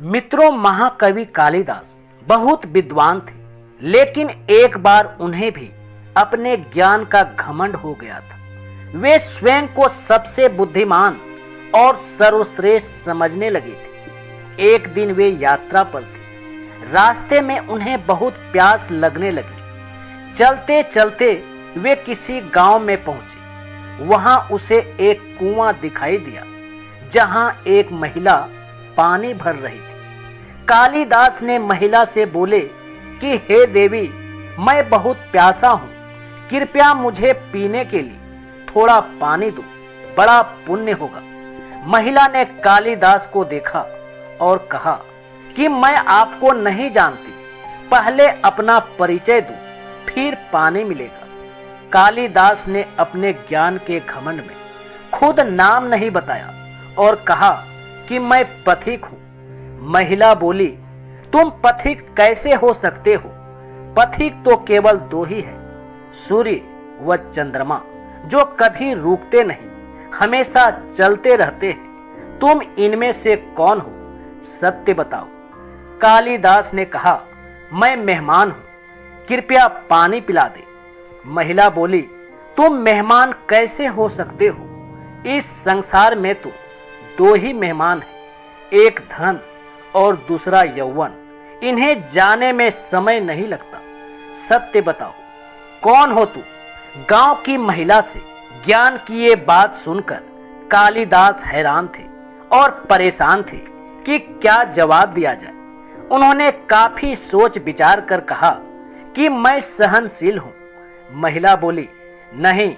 मित्रों, महाकवि कालिदास बहुत विद्वान थे, लेकिन एक बार उन्हें भी अपने ज्ञान का घमंड हो गया था। वे स्वयं को सबसे बुद्धिमान और सर्वश्रेष्ठ समझने लगे थे। एक दिन वे यात्रा पर थे। रास्ते में उन्हें बहुत प्यास लगने लगी। चलते चलते वे किसी गांव में पहुंचे। वहां उसे एक कुआं दिखाई दिया, जहां एक महिला पानी भर रही थी। कालिदास ने महिला से बोले कि हे देवी, मैं बहुत प्यासा हूं, कृपया मुझे पीने के लिए थोड़ा पानी दो, बड़ा पुण्य होगा। महिला ने कालिदास को देखा और कहा कि मैं आपको नहीं जानती, पहले अपना परिचय दो, फिर पानी मिलेगा। कालिदास ने अपने ज्ञान के घमंड में खुद नाम नहीं बताया और कहा कि मैं पथिक हूं। महिला बोली, तुम पथिक कैसे हो सकते हो? पथिक तो केवल दो ही है, सूर्य व चंद्रमा, जो कभी रुकते नहीं, हमेशा चलते रहते हैं। तुम इनमें से कौन हो? सत्य बताओ। कालिदास ने कहा, मैं मेहमान हूं, कृपया पानी पिला दे। महिला बोली, तुम मेहमान कैसे हो सकते हो? इस संसार में तो दो ही मेहमान हैं, एक धन और दूसरा यौवन। इन्हें जाने में समय नहीं लगता। सत्य बताओ, कौन हो तू? गांव की महिला से ज्ञान की ये बात सुनकर कालिदास हैरान थे और परेशान थे कि क्या जवाब दिया जाए। उन्होंने काफी सोच विचार कर कहा कि मैं सहनशील हूं। महिला बोली, नहीं,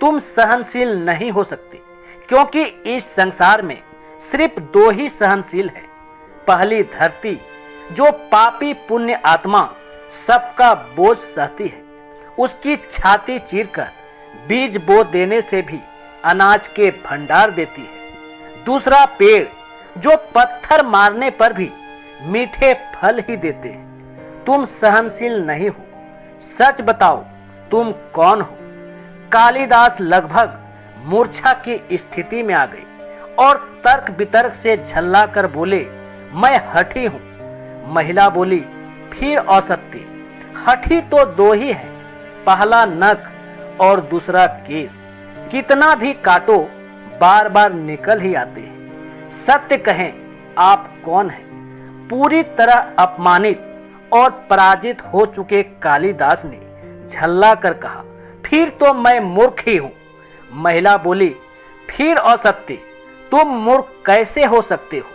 तुम सहनशील नहीं हो सकते, क्योंकि इस संसार में सिर्फ दो ही सहनशील है। पहली धरती, जो पापी पुण्य आत्मा सबका बोझ सहती है, उसकी छाती चीरकर बीज बो देने से भी अनाज के भंडार देती है। दूसरा पेड़, जो पत्थर मारने पर भी मीठे फल ही देते हैं। तुम सहनशील नहीं हो। सच बताओ, तुम कौन हो? कालिदास लगभग मूर्छा की स्थिति में आ गए और तर्क वितर्क से झल्लाकर बोले, मैं हठी हूं। महिला बोली, फिर असत्य। हठी तो दो ही है, पहला नख और दूसरा केस। कितना भी काटो, बार बार निकल ही आते हैं। सत्य कहें, आप कौन हैं? पूरी तरह अपमानित और पराजित हो चुके कालिदास ने झल्ला कर कहा, फिर तो मैं मूर्ख ही हूं। महिला बोली, फिर असत्य। तुम मूर्ख कैसे हो सकते हो?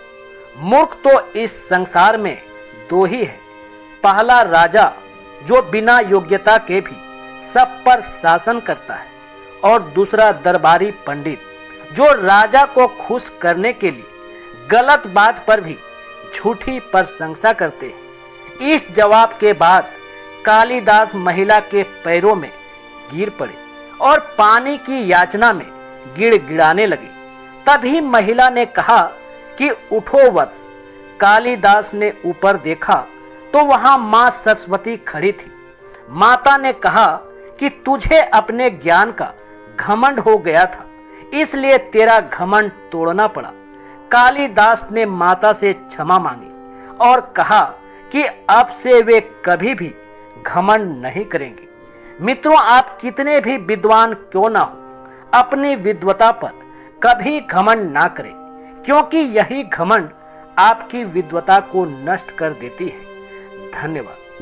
मूर्ख तो इस संसार में दो ही है। पहला राजा, जो बिना योग्यता के भी सब पर शासन करता है, और दूसरा दरबारी पंडित, जो राजा को खुश करने के लिए गलत बात पर भी झूठी प्रशंसा करते हैं। इस जवाब के बाद कालिदास महिला के पैरों में गिर पड़े और पानी की याचना में गिड़गिड़ाने लगे। तभी महिला ने कहा कि उठो वत्स। कालिदास ने ऊपर देखा तो वहां मां सरस्वती खड़ी थी। माता ने कहा कि तुझे अपने ज्ञान का घमंड हो गया था, इसलिए तेरा घमंड तोड़ना पड़ा। कालिदास ने माता से क्षमा मांगी और कहा कि अब से वे कभी भी घमंड नहीं करेंगे। मित्रों, आप कितने भी विद्वान क्यों ना हो, अपनी विद्वता पर कभी घमंड ना करें, क्योंकि यही घमंड आपकी विद्वता को नष्ट कर देती है। धन्यवाद।